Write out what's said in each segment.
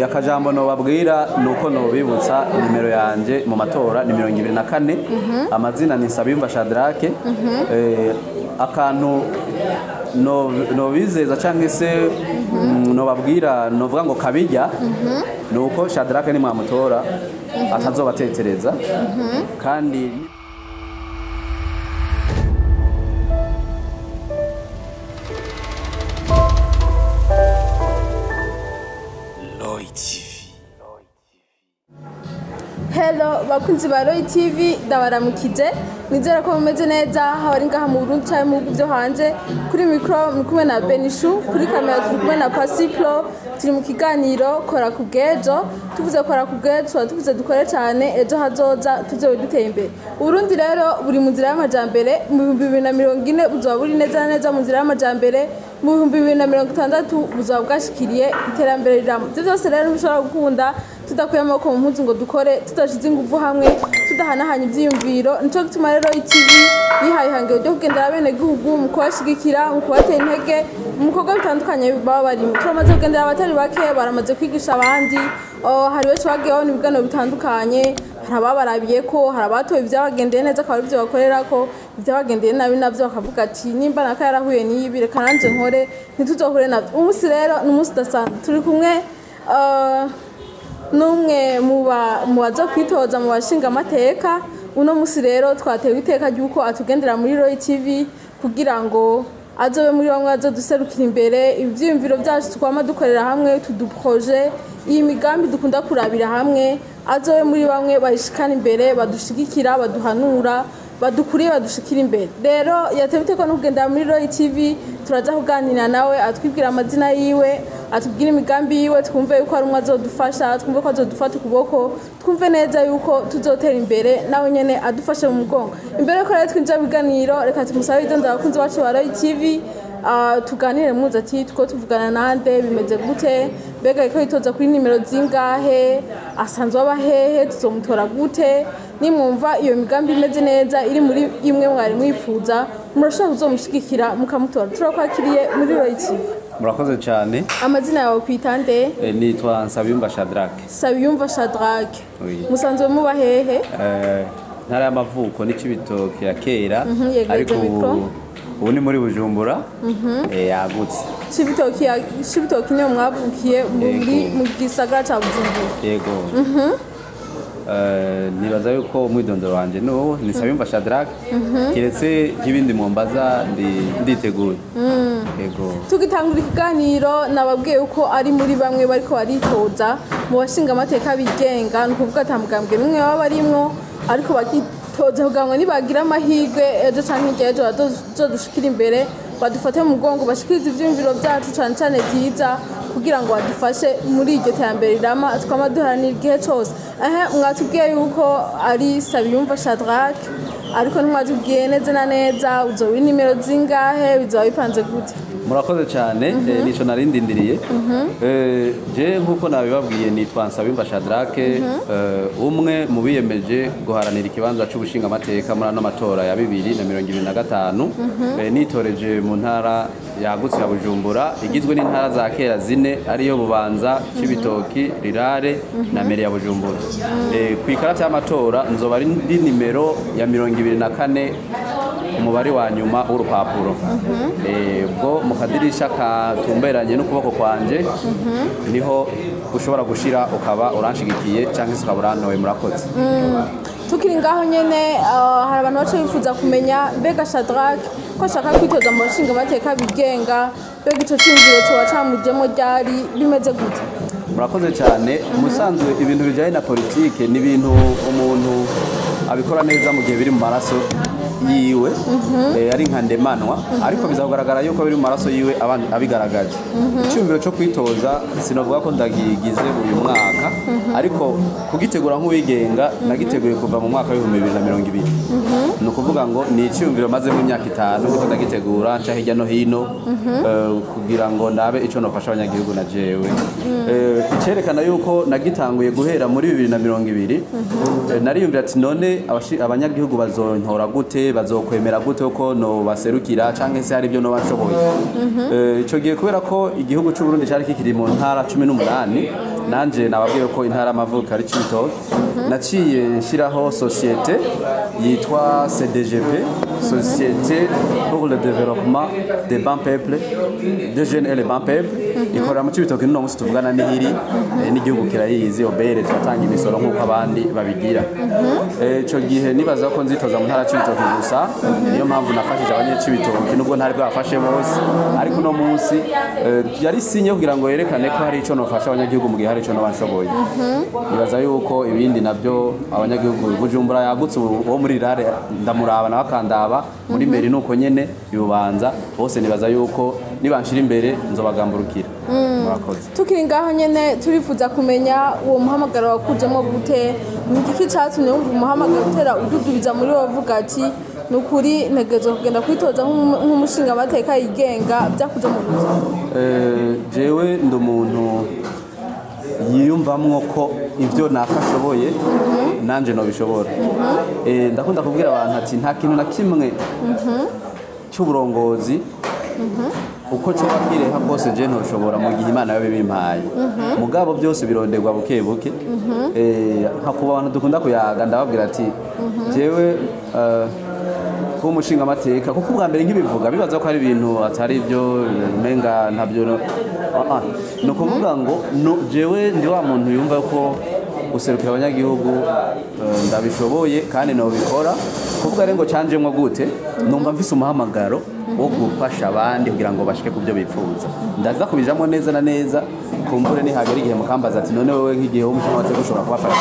akajambo nobabwira nuko nobibutsa nimero yanje mu matora ni 24 amazina ni Nsabiyumva Shadrack akantu no bizeza canke se nobabwira novuga ngo kabijya nuko Shadrack ni mwamutora atazobatetereza kandi Hello bakunzi ba Roy TV ndabaramukije nizera ko mumeze neza habari ngaha mu Burundi cyane mu byo hanze kuri micro mkumwe na Benishu kuri kamera turi na Pasiplo turi mu kiganiro kora kugejo tuvuze kora kugejo tuvuze dukore cyane ejo hazoza tuze duteye imbere Burundi rero buri mu nzira y'amajambere mu 2040 buzoba buri neza mu nzira y'amajambere mu 2060 buzoba bwashikiriye iterambere riramo byose rero bishobora gukunda tudakuye amaboko mu mpunzi ngo dukore tudashize ingufu hamwe tudahanahanya ibyiyumviro nico gituma rero TV yihaye hangiye ryo kugendera bene gihugu mu kubashigikira mu kubatera intege mu bikorwa bitandukanye baba barimo turamaze kugendera abatari bake baramaze kwigisha abandi hari benshi bagiye babona ibiganiro bitandukanye hari ababarabiye ko hari abatoye ibyabagendeye neza akaba ibyo bakorera ko ibyabagendeye nabi nabyo bakavuga ati nimba naka yarahuye n'ibi reka nanje nkore ntituzohure nabyo umunsi rero ni umunsi udasanzwe turi kumwe numwe mu baza kwitoza mu bashinga amateka uno musi rero twatewe iteka ryuko atugendera muri Roy TV kugira ngo azobe muri bamwe azoduserukira imbere ivyiyumviro byacu twama dukorera hamwe tuduproje iyi migambi dukunda kurabira hamwe azobe muri bamwe bayishikana imbere badushigikira baduhanura badukuriye badushikira imbere rero yatewe iteka no kugendera muri Roy TV turaza kuganira nawe atwibwira amazina yiwe atubwira imigambi yiwe twumve yuko ari umwe azodufasha twumve ko azodufata ukuboko twumve neza yuko tuzotera imbere nawe nyene adufashe mu mugongo imbere ko rero twinjira biganiro reka tumusabe izo ndabakunzi bacu ba Roy TV tuganire muza ati two tuvugana nande bimeze gute mbega iko itoza kuri nimero zingahe asanzwe abahehe tuzomutora gute nimwumva iyo migambi imeze neza iri muri imwe mwari mwifuza murashaka kuzomushigikira mukamutora turakwakiriye muri Roy TV murakoze cyane amazina yawe kwitande nitwa Nsabiyumva Shadrack Nsabiyumva Shadrack musanzwe muba hehe ntara y'amavuko n'ikibitoke ya kera ariko ubu ni muri Bujumbura yagutse Cibitoke niyo mwavukiye mu gisagara ca Bujumbura yego nibaza yuko umwidondoro wanje no ni Nsabiyumva Shadrack kiretse nk'ibindi mumbaza nditeguye yego tugitangura ikiganiro nababwiye uko ari muri bamwe bariko baritoza mu bashinga amateka bigenga nukuvuga atamugambwe numwe baba barimwo ariko bakitoza kugira ngo nibagira amahirwe ejo canke ejo bazodushikira imbere badufate mu mugongo bashikirize ivyumviro byacu cane cane vyiza kugira ngo badufashe muri iryo terambere rirama twama duharanira igihe cose mwatubwiye yuko ari Nsabiyumva Shadrack ariko ntimwatubwiye neza na neza uzoba nimero zingahe bizoba bipanze gute murakoze cyane nico narindindiriye je nkuko nabibabwiye nitwa Nsabiyumva Shadrack umwe mu biyemeje guharanira ikibanza cy'ubushinga amateka muri ano matora ya 2025 nitoreje mu ntara yagutse ya Bujumbura igizwe n'intara za kera zine ariyo Bubanza Cibitoki Rirare na Mere ya Bujumbura ku ikarata y'amatora nzoba ari nimero ya 24 umubare wa nyuma w'urupapuro ubwo mukadirisha katumberanye n'ukuboko kwanje niho ushobora gushira ukaba uranshigikiye cyangwa se ukaba urantoye murakoze tukiri ngaho nyene hari abantu bace bifuza kumenya mbega Shadrack ko ashaka kwitoza mu bashinga amateka bigenga mbega ico cyumviro cyo wacamujemo ryari bimeze gute murakoze cyane musanzwe ibintu bijanye na politike ni ibintu umuntu abikora neza mu gihe biri mu maraso yiwe ari nka ndemanwa ariko bizagaragara yuko biri mu maraso yiwe abigaragaje icyumviro cyo kwitoza sinovuga ko ndagigize uyu mwaka ariko kugitegura nk'uwigenga nagiteguye kuva mu mwaka wa 2020 no kuvuga ngo ni icyumviro maze mu myaka 5 ndiko ndagitegura nca hirya no hino kugira ngo ndabe ico nofasha abanyagihugu na jewe icerekana yuko nagitanguye guhera muri 2020 nariyumvira ati none abanyagihugu bazontora gute bazokwemera gute uko no baserukira canke se hari byo no bashoboye ico gihe kubera ko igihugu cy'u Burundi cyari kikiri mu ntara 18 nanje nababwiye ko intara y'amavuko ari Cibitoke naciye nshyiraho société yitwa CDGP, Société pour le développement des bancs peuples de jeunes et les bancs peuples, ikorera mu Cibitoke n'uno munsi tuvugana n'ihiri n'igihugu kirayizi obere turatanga imisoro nk'uko abandi babigira. Ico gihe nibaza ko nzitoza mu ntara Cibitoke gusa, niyo mpamvu nafashije abanyecibitoke nubwo ntari bwafashe bose, ariko no munsi yari sinye kugira ngo yerekane ko hari ico nofasha abanyagihugu mu gihe hari ico nobashoboye. Nibaza yuko ibindi nabyo abanyagihugu Bujumbura yagutse uwo muri rare ndamuraba n'abakandaba muri mbere nuko nyene yubanza bose nibaza yuko nibanshira imbere nzobagamburukira. Murakoze. Tukiri ngaho nyene turifuza kumenya uwo muhamagaro wakujemo gute, n'igiki catumye wumva umuhamagaro utera ududubiza muri wavuga ati nukuri ntegezo kugenda kwitoza nk'umushinga amateka yigenga byakuja mu buzima. Jewe ndi umuntu yiyumvamwo ko ivyo nakashoboye nanje no bishobora. Ndakunda kubwira abantu ati nta kintu na kimwe cy'uburongozi uko cyo bakireha kose je ntoshobora mu gihe Imana yabe bimpaye. Mugabo byose bironderwa buke buke. Hakuba abantu dukunda kuyaga ndababwira ati jewe ko umushinga amateka kuko ubwa mbere nkibivuga bibaza ko ari ibintu atari byo menga ntabyo no kuvuga ngo jewe ndi wa muntu yumva ko userukira abanyagihugu ndabishoboye kandi no bikora kuvuga rero ngo canjemwe gute numva mfise umuhamagaro wo gufasha abandi kugira ngo bashike ku byo bipfuza ndaza kubijamo neza na neza kumbure ni hagera igihe mukambaza ati none wewe nk'igihe umushinga amateka ushobora kubafasha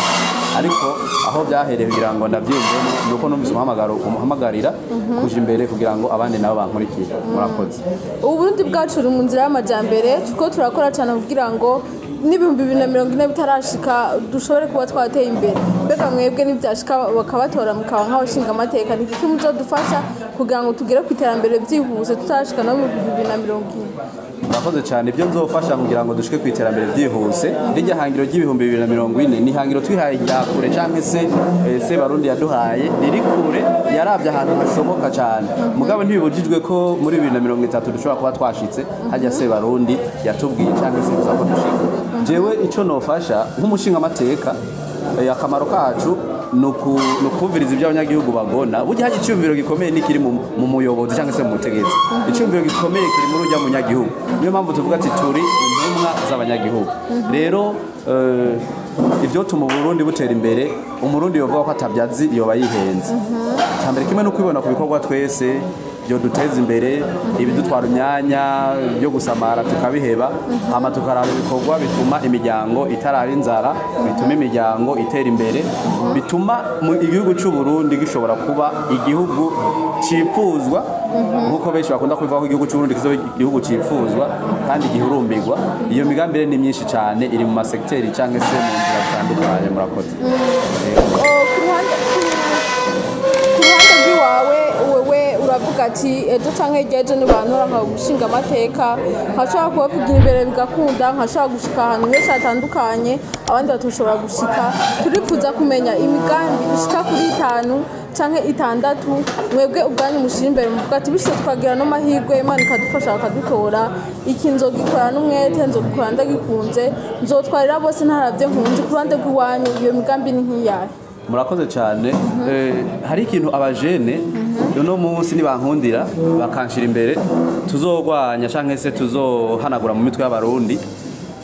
ariko aho byahereye kugira ngo ndabyumvemo nuko numvise umuhamagarira kuja imbere kugira ngo abandi nabo bankurikire. Murakoze. Uburundi bwacu uri mu nzira y'amajambere tuko turakora cyane kugira ngo n'ibihumbi 2040 bitarashika dushobore kuba twateye imbere. Bega mwebwe n'ibyashika bakabatora mukaba nk'abashinga amateka n'iki muzodufasha kugira ngo tugere ku iterambere byihuse tutashika no mu 2040. Murakoze cyane ibyo nzofasha kugira ngo dushike ku iterambere byihuse rijya hangiro ry'ibihumbi 2040 ni hangiro twihaye yakure canke se Barundi yaduhaye riri kure yaravye ahantu hashoboka cyane mugabo ntibibujijwe ko muri 2030 dushobora kuba twashitse hajya se Barundi yatubwiye canke se tuzako dushika. Jewe ico nofasha nk'umushinga amateka akamaro kacu nukuviriza ibyo abanyagihugu bagona burya haje icyumviro gikomeye nikiri mu muyobozi cyangwa se mu mutegetsi icyumviro gikomeye kiri muri ujya munyagihugu niyo mpamvu tuvuga ati turi intumwa z'abanyagihugu rero ibyo tuma Burundi butera imbere umurundi yovuga ko atabyazi yoba yihenze cyambere kimwe no kwibona ku bikorwa twese byo duteza imbere ibidutwara imyanya byo gusamara tukabiheba hama tukaraba ibikorwa bituma imiryango itarara inzara bituma imiryango itera imbere bituma igihugu cy'u Burundi gishobora kuba igihugu cipfuzwa nkuko benshi bakunda kuvuga ko igihugu cy'u Burundi kizo igihugu cipfuzwa kandi gihurumbirwa iyo migambi ni myinshi cyane iri mu masekiteri cyangwa se mu nzira zitandukanye. Murakoze. Uravuga ati ejo canke ejo ni bantora nka gushinga amateka nkashaka kuba kugira imbere bigakunda nkashaka gushika ahantu henshi hatandukanye abandi batushobora gushika turifuza kumenya imigambi ishika kuri 5 canke 6 mwebwe ubwanyu mushira imbere muvuga ati bishye twagira no mahirwe Imana ikadufasha bakadutora iki nzogikora n'umwete nzogikora ndagikunze nzotwarira bose ntaravye nkunze ku ruhande rw'iwanyu iyo migambi ni nkiyahe? Murakoze cyane. Hari ikintu abajene no munsi nibankundira bakanshira imbere tuzogwanya canke se tuzohanagura mu mitwe y'abarundi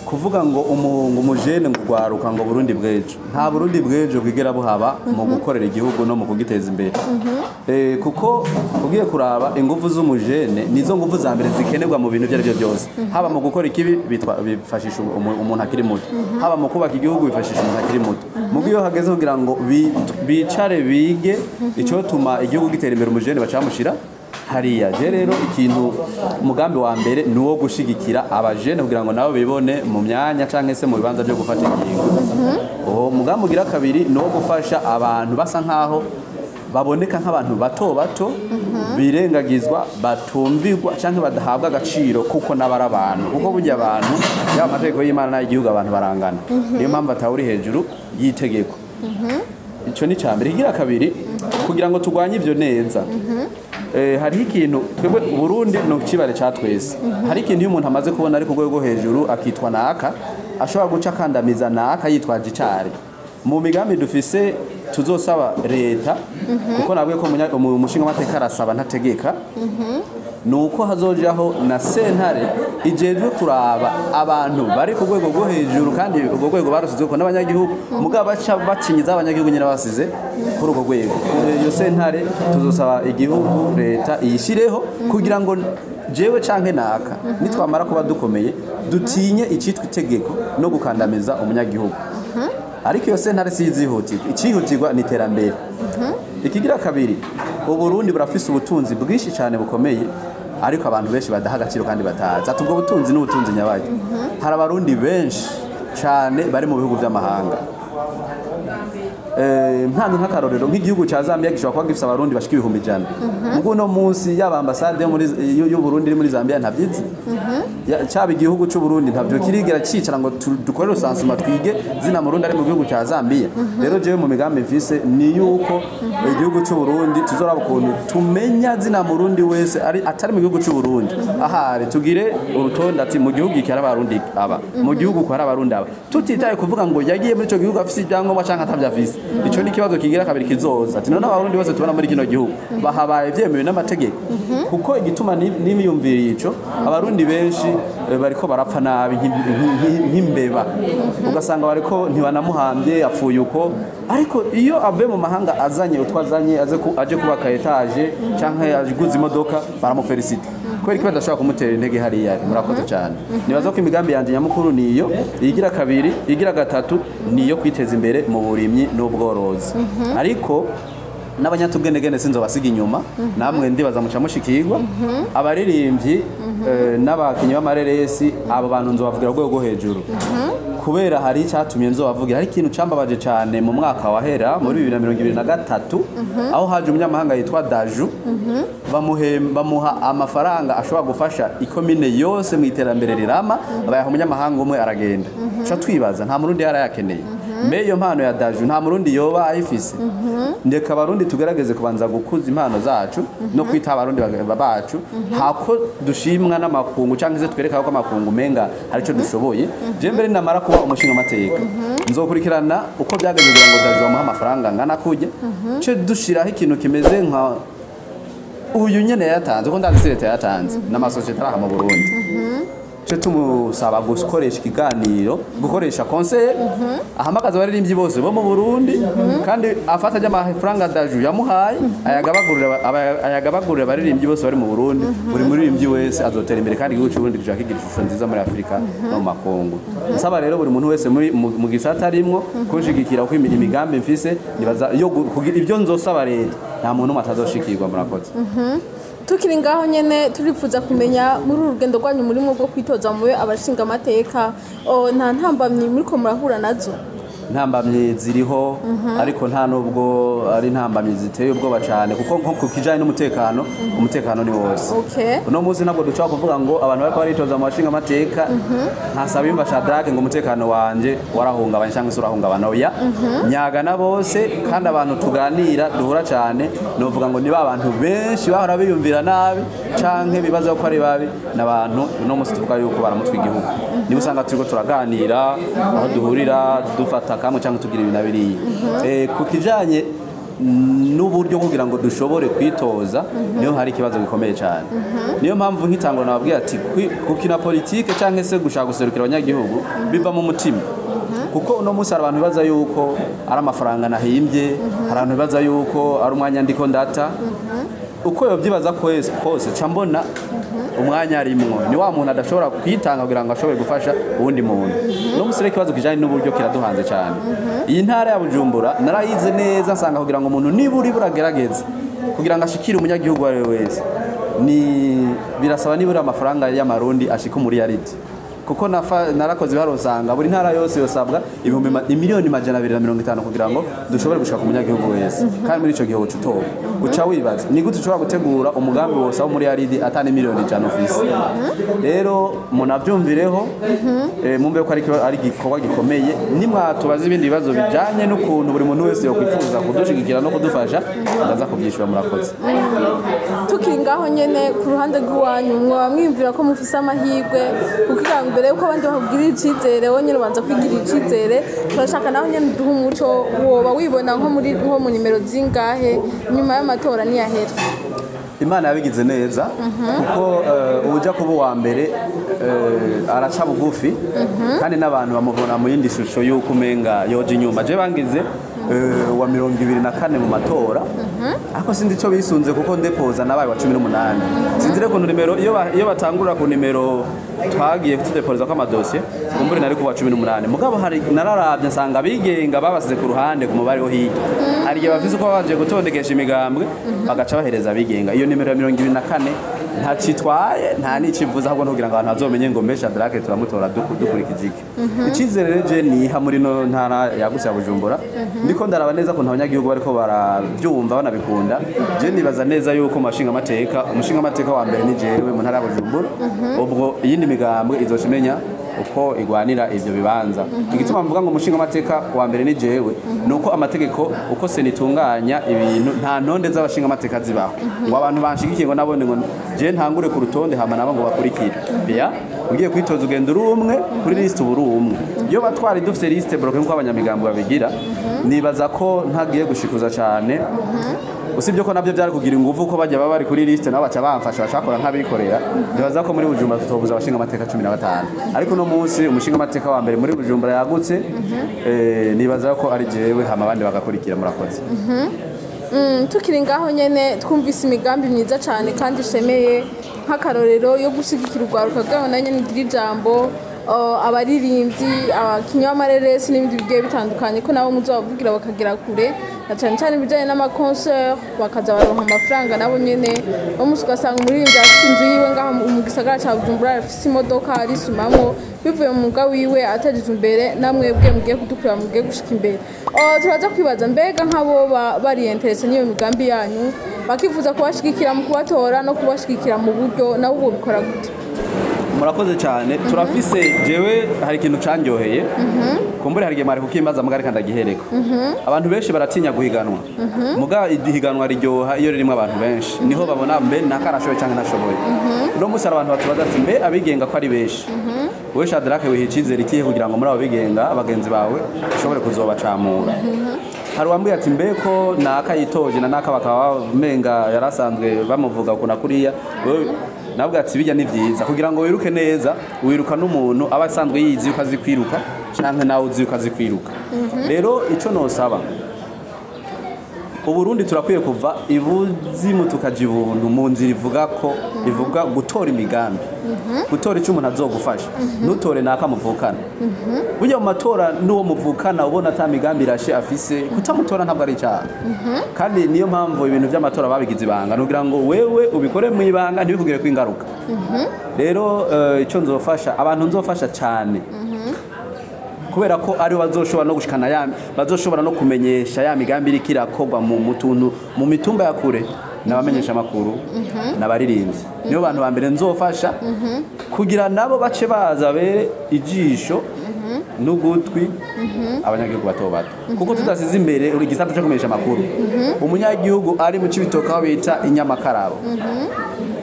kuvuga ngo umujene ngugwaruka ngo Burundi bwejo nta Burundi bwejo bwigera buhaba mu gukorera igihugu no mu kugiteza imbere kuko ugiye kuraba ingufu z'umujene nizo ngufu za mbere zikenerwa mu bintu byari byo byose haba mu gukora ikibi bifashisha umuntu akiri muto haba mu kubaka igihugu bifashisha umuntu akiri muto mugiyo hageze kugira ngo bicare bige ico tuma igihugu gitera imbere umujene bacamushira hariya je rero ikintu umugambi wa mbere ni wo gushigikira abajene kugira ngo nabo bibone mu myanya canke se mu bibanza byo gufata ingingo umugambi ugira kabiri ni wo gufasha abantu basa nkaho baboneka nk'abantu bato bato birengagizwa batumvirwa canke badahabwa agaciro kuko nabara abantu kuko burya abantu ya amategeko y'Imana n'igihugu abantu barangana niyo mpamvu atawuri hejuru yitegeko ico ni cyambere igira kabiri kugira ngo tugwanye ivyo neza hari ikintu twebwe Burundi no kibare ca twese hari ikintu iyo umuntu amaze kubona ari ku rwego hejuru akitwa naka ashobora guca akandamiza naka yitwaje icari mu migambi dufise tuzosaba leta kuko nabwiye ko umushinga amateka arasaba ntategeka nuko hazojaho na sentare ijejwe kuraba abantu bari ku rwego rwo hejuru kandi urwo rwego barusizwe ko n'abanyagihugu mugabo baca bacinyiza abanyagihugu nyine basize kuri urwo rwego. Iyo sentare tuzosaba igihugu leta iyishireho kugira ngo jewe canke naka nitwamara kuba dukomeye dutinye icitwa itegeko no gukandamiza umunyagihugu. Ariko iyo sentare siyizihutirwa, icihutirwa ni iterambere. Ikigira kabiri, Uburundi burafise ubutunzi bwinshi cyane bukomeye ariko abantu benshi badaha agaciro kandi batazi ati ubwo butunzi n'ubutunzi nyabaye. Hari abarundi benshi cyane bari mu bihugu by'amahanga. Ntanze nk'akarorero nk'igihugu cya Zambia gishobora kuba gifite abarundi bashika 100,000 mugo no munsi y'aba ambassade y'u Burundi iri muri Zambia ntabyizi cyaba igihugu cy'u Burundi ntabyo kirigera cicara ngo dukorere usansuma twige zina Murundi ari mu gihugu cya Zambia. Rero jewe mu migambi mfise ni yuko igihugu cy'u Burundi tuzoraba ukuntu tumenya zina Murundi wese atari mu gihugu cy'u Burundi ahari tugire urutonde ati mu gihugu iki abarundi aba mu gihugu ko hari abarundi aba tutitaye kuvuga ngo yagiye muri ico gihugu afise ibyangombwa canke atavyafise. Ico ni kibazo kigira kabiri kizoza ati none abarundi bose tubona muri kino gihugu bahabaye vyemewe n'amategeko kuko igituma n'imiyumvire ico abarundi benshi bariko barapfa nabi nk'imbeba ugasanga bariko ntibanamuhambye yapfuye uko ariko iyo avuye mu mahanga azanye utwazanye aje kubaka etage canke aguze imodoka baramufelicita kweri ko badashobora kumutera intege hariya. Murakoze cyane. Nibaza ko imigambi yanje nyamukuru niyo igira kabiri igira gatatu niyo kwiteza imbere mu burimyi n'ubworozi ariko n'abanyatubwenegene sinzo basiga inyuma namwe ndibaza muca mushikirwa abaririmbyi n'abakinyi b'amareresi abo bantu nzobavugira rwego hejuru kubera hari icyatumye nzobavugira hari ikintu cambabaje cyane mu mwaka wahera muri 2023 aho haje umunyamahanga yitwa Daju bamuha amafaranga ashobora gufasha ikomine yose mu iterambere rirama abayaha umunyamahanga umwe aragenda ca twibaza nta murundi yarayakeneye mbe iyo mpano ya Daju nta murundi yoba ayifise ndeka abarundi tugerageze kubanza gukuza impano zacu no kwita abarundi bacu hako dushimwa n'amakungu cyangwa se twereka ko amakungu menga hari cyo dushoboye je mbere namara kuba umushinga amateka nzokurikirana uko byageze kugira ngo Daju bamuha amafaranga ngana kujye cyo dushiraho ikintu kimeze nka uyu nyene yatanze ko ndazi leta yatanze n'amasosiyete araha mu Burundi cyo tumusaba gukoresha ikiganiro gukoresha conseil ahamagaza abaririmbyi bose bo mu Burundi kandi afata amafaranga Daju yamuhaye ayagabagurira abaririmbyi bose bari mu Burundi buri muririmbyi wese azotera imbere kandi igihugu cy'u Burundi gishaka kigira ishusho nziza muri Afrika no mu makungu. Nsaba rero buri muntu wese mu gisata arimwo kunshigikira uko imigambi mfise nibaza yo kugira ibyo nzosaba leta nta muntu matazoshikirwa. Murakoze. Tukiri ngaho nyene turifuza kumenya muri urugendo rwanyu muri mwo bwo kwitoza mu abashinga amateka nta ntambamye muri ko murahura nazo. Ntambamye ziriho ariko nta nubwo ari ntambamye ziteye ubwoba cyane kuko nko kukijanye n'umutekano umutekano ni wose. Uno munsi nabwo duca kuvuga ngo abantu bariko baritoza mu bashinga amateka ntasaba imba Shadrake ngo umutekano wanje warahungabanye cyangwa se urahungabana oya nyaga na bose kandi abantu tuganira duhura cyane novuga ngo niba abantu benshi bahora biyumvira nabi canke bibaza ko ari babi nabantu uno munsi tuvuga yuko baramutwe igihugu niba usanga turiko turaganira aho duhurira dufata kamwe cyangwa tugira ibinabiriye kukijanye n'uburyo kugira ngo dushobore kwitoza niyo hari ikibazo gikomeye cyane. Niyo mpamvu nk'itangwa nababwiye ati kukina politike cyangwa se gushaka guserukira abanyagihugu biva mu mutima kuko uno munsi abantu bibaza yuko ari amafaranga nahimbye hari abantu bibaza yuko ari umwanya ndiko ndata uko yobyibaza kose cambona umwanya arimwo ni wa muntu adashobora kwitanga kugira ngo ashobore gufasha uwundi muntu. No musire kibazo kijanye n'uburyo kiraduhanze cyane. Iyi ntara ya Bujumbura narayize neza nsanga kugira ngo umuntu niburi buragerageze kugira ngo ashikire umunyagihugu wari wese ni birasaba nibura amafaranga y'amarundi ashika muri yariti kuko narakoze barosanga buri ntara yose yosabwa miliyoni 250 kugira ngo dushobore gushaka umunyagihugu wese kandi muri ico gihugu cutoba uca wibaza ni gute ushobora gutegura umugambi wose wo muri yaridi atani miliyoni 5 ofisi. Rero munavyumvireho mumbe ko ari gikorwa gikomeye nimwatubaza ibindi bibazo bijanye n'ukuntu buri muntu wese yokwifuza kudushigikira no kudufasha ndaza kubyishura. Murakoze. Tukiri ngaho nyene ku ruhande rw'iwanyu mwaba mwimvira ko mufise amahirwe kugira ngo imbere yuko abandi bakubwirira icizere wowe nyine ubanza kwigirira icizere turashaka naho nyine duha umuco woba wibona nko mu nimero zingahe nyuma y'amatora niyahera. Imana yabigize neza kuko uja kuba uwa mbere araca bugufi kandi n'abantu bamubona mu yindi shusho y'uko umenga yoje inyuma. Je bangize wa 24 mu matora ariko sinzi ico bisunze kuko ndepoza nabaye wa 18 sinzire ku nimero iyo batangurira ku nimero twagiye tudepoza ko amadosiye kumbure nari ku wa 18 mugabo hari nararavye nsanga bigenga babasize ku ruhande ku mubare wo hirya hari igihe bafise uko baje gutondekesha imigambwe bagaca bahereza bigenga iyo nimero ya 24 nta citwaye nta nicivuza ahubwo ntugira ngo abantu bazomenye ngo mesha Drake turamutora dukurikije iki icizere je niha muri no ntara yaguse ya Bujumbura ndiko ndaraba neza ko abanyagihugu bariko baravyumva banabikunda je nibaza neza yuko umushinga amateka wa mbere ni jewe mu ntara ya Bujumbura ubwo iyindi migambwe izoshimenya uko igwanira ivyo bibanza igituma mvuga ngo umushinga amateka wa mbere ni jewe nuko amategeko uko senitunganya ibintu nta ntonde z'abashinga amateka zibaho ngo abantu banshigikiye ngo nabone ngo je ntangure ku rutonde hama nabo ngo bakurikire bya ugiye kwitoza ugenda uri umwe kuri liste uri umwe iyo batwari dufite liste bloqué nko abanyamigambo babigira nibaza ko ntagiye gushikuza cyane usibye ko nabyo byari kugira ingufu ko bajya bari kuri liste nabo baca bamfasha bashakora nk'abikorera nibaza ko muri Bujumbura tutobuza abashinga amateka 15 ariko no munsi umushinga amateka wa mbere muri Bujumbura yagutse nibaza ko ari jewe hama abandi bagakurikira murakoze. Tukiri ngaho nyene twumvise imigambi myiza cyane kandi ishemeye nk'akarorero yo gushigikira urwaruka bwaho na nyene ngira ijambo abaririmbyi abakinnyi b'amareresi n'ibindi bigiye bitandukanye ko nabo muzobavugira bakagera kure na cyane cyane ibijyanye n'amaconcert bakaza baronka amafaranga nabo nyene bamusi ugasanga umuririmbyi afite inzu yiwe ngaho mu gisagara ca Bujumbura afite imodoka arisumamwo bivuye mu mwuga wiwe atajije imbere namwebwe mugiye kudukurira mugiye gushika imbere. Turaza kwibaza mbega nk'abo bari interese n'iyo migambi yanyu bakifuza kubashigikira mu kubatora no kubashigikira mu buryo nabo ubwo bikora gute? Murakoze cyane turafise jewe hari ikintu canyoheye kumbure hari gemari kukimbaza mugari kandi agihereko abantu benshi baratinya guhiganwa muga ihiganwa riryoha iyo ririmo abantu benshi niho babona mbe nakarashoye canke nashoboye no musara abantu batubaza ati mbe abigenga ko ari benshi wewe Shadrake wihicizera ikihe kugira ngo muri abo bigenga abagenzi bawe ushobore kuzobacamura hari wambwiye ati mbe ko nakayitoje na nakabakaba menga yarasanzwe bamuvuga kuna kuriya nabwo ati bijya ni byiza kugira ngo wiruke neza wiruka n'umuntu aba asanzwe yizi yuko azi kwiruka canke nawe uzi yuko azi kwiruka rero ico nosaba Uburundi turakwiye kuva ibuzimu tukaja ibuntu mu nzira ivuga gutora imigambi gutora icyo umuntu azogufasha ntutore naka muvukana burya mu matora n'uwo muvukana ubona ata migambi irashe afise kutamutora ntabwo ari icyaha kandi niyo mpamvu ibintu by'amatora babigize ibanga nugira ngo wewe ubikore mu ibanga ntibikugire ko ingaruka rero icyo nzofasha abantu nzofasha cyane kubera ko ari bazoshobora no gushikana bazoshobora no kumenyesha ya migambi iri kirakogwa mu mitumba ya kure nabamenyesha amakuru nabaririmbyi niyo bantu ba mbere nzofasha kugira nabo bace baza bere ijisho n'ugutwi abanyagihugu bato bato kuko tudasize imbere uri gisata cyo kumenyesha amakuru umunyagihugu ari mu cibitoka bita inyamakarabo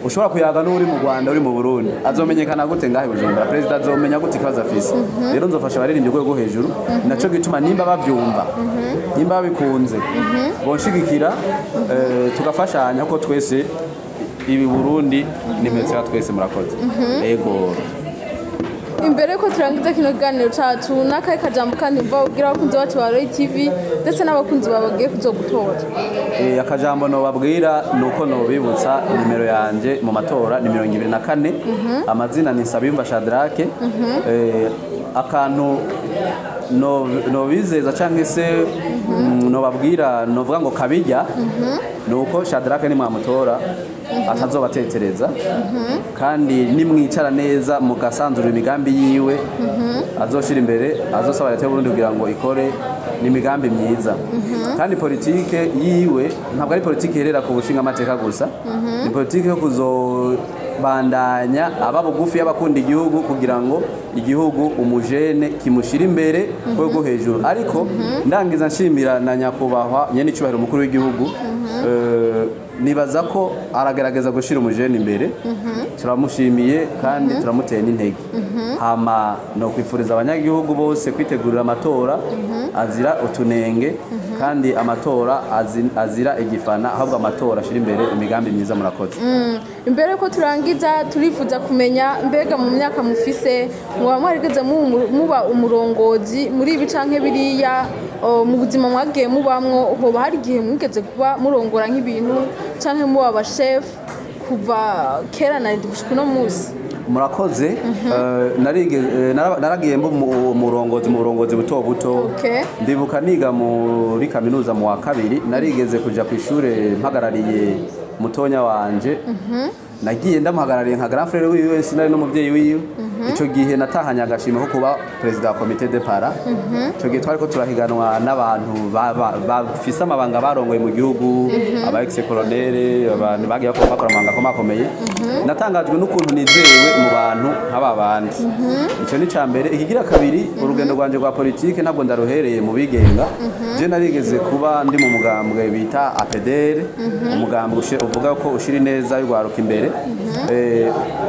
ushobora kuyaga n'uri mu Rwanda uri mu Burundi azomenyekana gute ngahe Bujumbura president azomenya gute ikibazo afise rero nzofasha abaririmbyi rwego hejuru naco gituma nimba bavyumva nimba babikunze bonshigikira tugafashanya ko twese ibi Burundi nimetse twese murakoze yego imbere ko turangiza kino ganiro cacu nakaye kajambo kandi mva ugira abakunzi bacu ba Roy TV ndetse n'abakunzi babagiye kuzogutora akajambo no babwira nuko no bibutsa nimero yanje mu matora ni 24 amazina ni Nsabiyumva Shadrake akantu no bizeza canke se no babwira no vuga ngo kabijya nuko Shadrake ni mwamutora atazobatetereza kandi nimwicara neza mugasanzura imigambi yiwe azoshira imbere azosaba leta y'Uburundi kugira ngo ikore n'imigambi myiza kandi politike yiwe ntabwo ari politike herera ku bushinga amateka gusa ni politike yo kuzobandanya ababugufi y'abakunda igihugu kugira ngo igihugu umujene kimushira imbere rwego hejuru ariko ndangiza nshimira na nyakubahwa nyene icubahiro umukuru w'igihugu nibaza ko aragerageza gushira umujene imbere turamushimiye kandi turamuteye n'intege hama no kwifuriza abanyagihugu bose kwitegurira amatora azira utunenge kandi amatora azira igifana ahubwo amatora ashira imbere imigambi myiza murakoze imbere ko turangiza turifuza kumenya mbega mu myaka mufise muba mwarigeze muba umurongozi muri ibi canke biriya mu buzima mwagiye mubamwo hoba hari igihe mwigeze kuba murongora nk'ibintu canke muba abashef kuva kera na gushika no muzi murakoze naragiye mbu umurongozi buto buto ndibuka niga muri kaminuza mu wa kabiri narigeze kuja ku ishure mpagarariye mutonya wanje nagiye ndamuhagarariye nka grand frère wiwe sinari n'umuvyeyi wiwe ico gihe natahanya agashima ko kuba president wa comité de para ico gihe twariko turahiganwa n'abantu bafise amabanga barongoye mu gihugu aba ex colonel abantu bagiye bakora amabanga komakomeye natangajwe n'ukuntu nizewe mu bantu nk'aba bandi ico ni cambere ikigira kabiri urugendo rwanje rwa politique ntabwo ndaruhereye mu bigenga je narigeze kuba ndi mu mugambwe bita APDR umugambwe uvuga ko ushira neza y'urwaruka imbere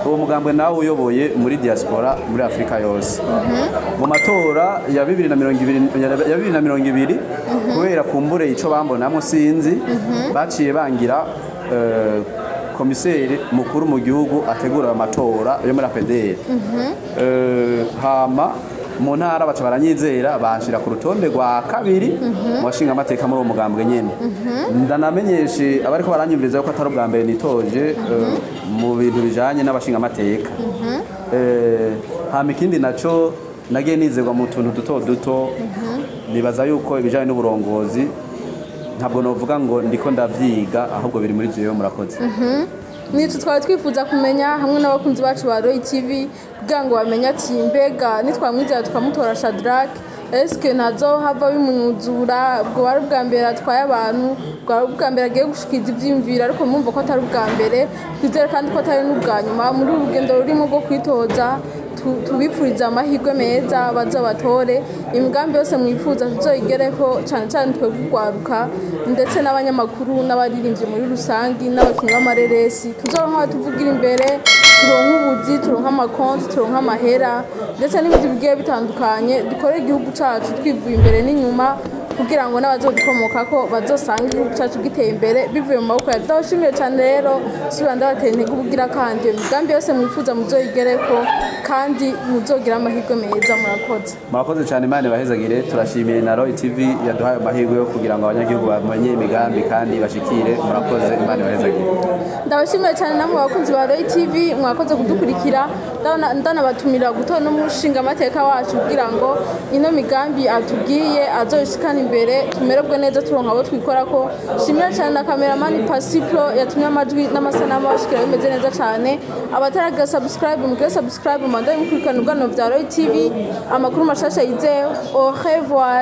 uwo mugambwe nawe uyoboye muri diaspora muri Afrika yose mu matora ya 2020 kubera kumbure ico bambonamo sinzi baciye bangira komiseri mukuru mu gihugu ategura amatora yo muri APDR hama mu ntara baca baranyizera bashira ku rutonde rwa kabiri mu bashinga amateka muri uwo mugambwe nyene ndanamenyeshe abariko baranyumviriza ko atari ubwa mbere nitoje mu bintu bijanye n'abashinga amateka hama ikindi naco nagiye nizerwa mu tuntu duto duto nibaza yuko ibijanye n'uburongozi ntabwo novuga ngo ndiko ndavyiga ahubwo biri muri jewe murakoze nico twari twifuza kumenya hamwe n'abakunzi bacu ba Roy TV kugira ngo bamenye ati mbega nitwamwizera tukamutora Shadrack eske nazo hava bimunuzura ubwo bari bwa mbere atwaye abantu bwa mbere agiye gushikiza ivyimvira ariko mumva ko atari ubwa mbere twizere kandi ko atari n'ubwa nyuma muri urugendo rurimo rwo kwitoza tubipfuriza amahirwe meza baza batore imigambi yose mwifuza tuzoyigereho cyane cyane twe kugwaruka ndetse n'abanyamakuru n'abaririmbyi muri rusangi n'abakinnyi b'amareresi tuzoronka tuvugira imbere turonka ubuzi turonka amakonti turonka amahera ndetse n'ibindi bigiye bitandukanye dukore igihugu cacu twivuye imbere n'inyuma kugira ngo n'abazodukomoka ko bazosanga igihugu cacu giteye imbere bivuye mu maboko yacu ndabashimiye cyane rero subira ndabateye intege ubugira kandi imigambi yose mwifuza muzoyigereko kandi muzogira amahirwe meza murakoze cyane Imana bahezagire turashimiye na Roy TV yaduhaye amahirwe yo kugira ngo abanyagihugu bamenye imigambi kandi bashikire murakoze Imana bahezagire ndabashimiye cyane namwe bakunzi ba Roy TV mwakoze kudukurikira ndanabatumira gutora no mushinga amateka wacu kugira ngo ino migambi atubwiye azoshikana imbere tumererwe neza turonka abo twikora ko shimira cyane na cameraman Pasipro yatumye amajwi n'amasanamu bashikira bimeze neza cyane abataraga subscribe mukore subscribe manda mukurikirana ubwano bya Roy TV amakuru mashasha yizewe au revoir.